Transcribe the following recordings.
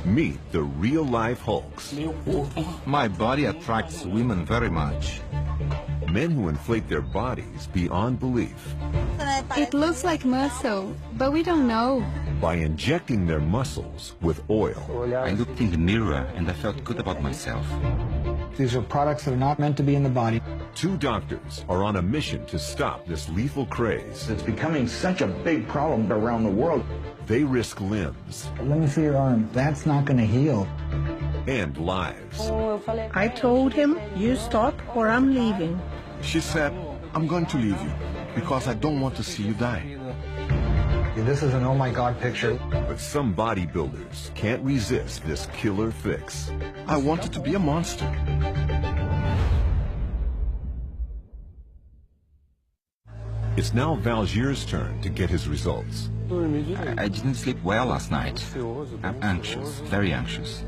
Meet the real-life Hulks. My body attracts women very much. Men who inflate their bodies beyond belief. It looks like muscle, but we don't know. By injecting their muscles with oil. I looked in the mirror and I felt good about myself. These are products that are not meant to be in the body. Two doctors are on a mission to stop this lethal craze. It's becoming such a big problem around the world. They risk limbs. Let me see your arm. That's not going to heal. And lives. I told him, you stop or I'm leaving. She said, I'm going to leave you because I don't want to see you die. This is an oh my God picture. But some bodybuilders can't resist this killer fix. I wanted to be a monster. It's now Valgier's turn to get his results. I didn't sleep well last night. I'm anxious, very anxious.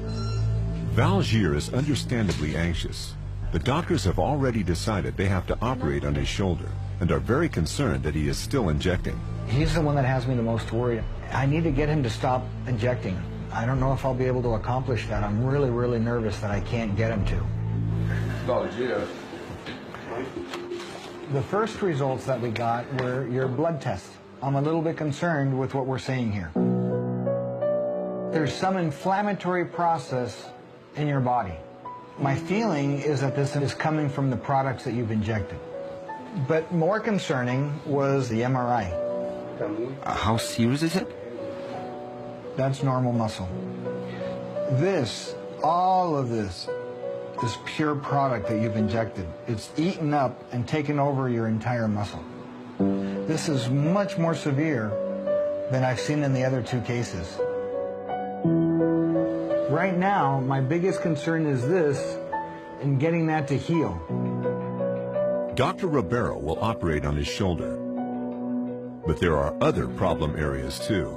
Valgier is understandably anxious. The doctors have already decided they have to operate on his shoulder and are very concerned that he is still injecting. He's the one that has me the most worried. I need to get him to stop injecting. I don't know if I'll be able to accomplish that. I'm really, really nervous that I can't get him to. Valgier. The first results that we got were your blood tests. I'm a little bit concerned with what we're seeing here. There's some inflammatory process in your body. My feeling is that this is coming from the products that you've injected. But more concerning was the MRI. How serious is it? That's normal muscle. This, all of this pure product that you've injected. It's eaten up and taken over your entire muscle. This is much more severe than I've seen in the other two cases. Right now, my biggest concern is this, and getting that to heal. Dr. Ribeiro will operate on his shoulder. But there are other problem areas too.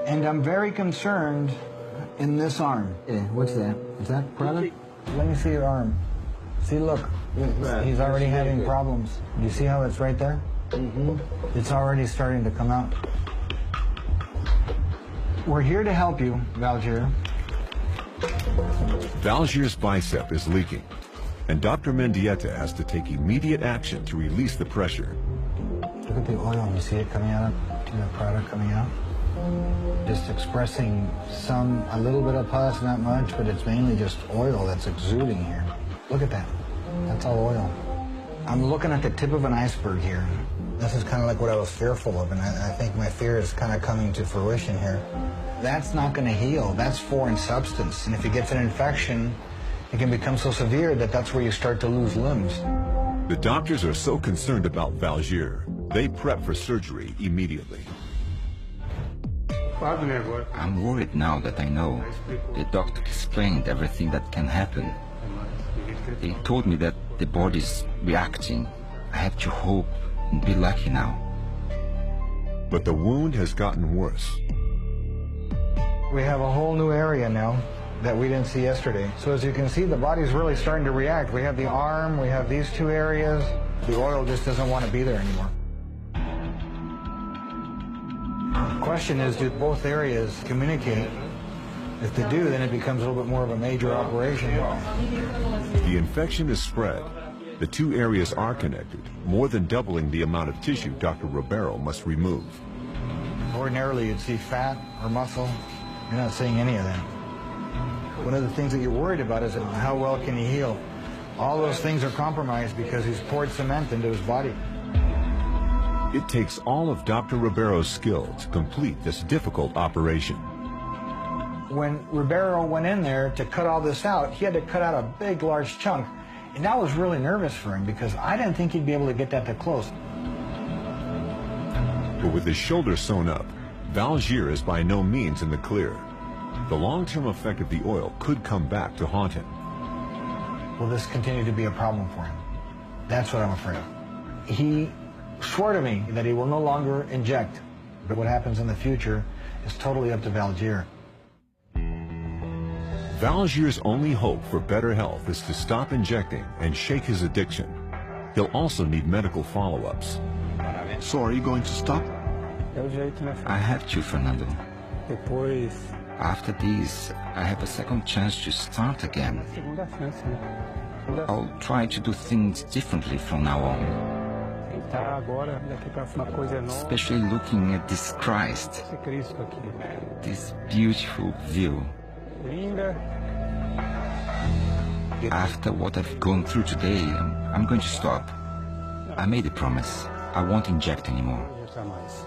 And I'm very concerned in this arm. What's that? Is that product? Let me see your arm. See, look, he's already having problems. Do you see how it's right there? Mm-hmm. It's already starting to come out. We're here to help you, Valgier. Valgier's bicep is leaking, and Dr. Mendieta has to take immediate action to release the pressure. Look at the oil. You see it coming out? The product coming out? Just expressing a little bit of pus, not much, but it's mainly just oil that's exuding here. Look at that. That's all oil. I'm looking at the tip of an iceberg here. This is kind of like what I was fearful of, and I think my fear is kind of coming to fruition here. That's not going to heal. That's foreign substance. And if it gets an infection, it can become so severe that that's where you start to lose limbs. The doctors are so concerned about Valgier, they prep for surgery immediately. I'm worried now that I know. The doctor explained everything that can happen. They told me that the body's reacting. I have to hope and be lucky now. But the wound has gotten worse. We have a whole new area now that we didn't see yesterday. So as you can see, the body's really starting to react. We have the arm, we have these two areas. The oil just doesn't want to be there anymore. The question is, do both areas communicate? If they do, then it becomes a little bit more of a major operation. The infection is spread. The two areas are connected, more than doubling the amount of tissue Dr. Ribeiro must remove. Ordinarily, you'd see fat or muscle. You're not seeing any of that. One of the things that you're worried about is how well can he heal. All those things are compromised because he's poured cement into his body. It takes all of Dr. Ribeiro's skill to complete this difficult operation. When Ribeiro went in there to cut all this out, he had to cut out a big, large chunk. And that was really nervous for him because I didn't think he'd be able to get that close. But with his shoulder sewn up, Valgier is by no means in the clear. The long-term effect of the oil could come back to haunt him. Will this continue to be a problem for him? That's what I'm afraid of. He swore to me that he will no longer inject, but what happens in the future is totally up to Valgier. Valgier's only hope for better health is to stop injecting and shake his addiction. He'll also need medical follow-ups. So are you going to stop? I have to, Fernando. Depois, After this, I have a second chance to start again. segunda chance, né? I'll try to do things differently from now on, Tentar agora, daqui pra uma coisa nova, especially looking at this Christ, esse Cristo aqui. this beautiful view. Linda. After what I've gone through today, I'm going to stop. I made a promise. I won't inject anymore. Jamais.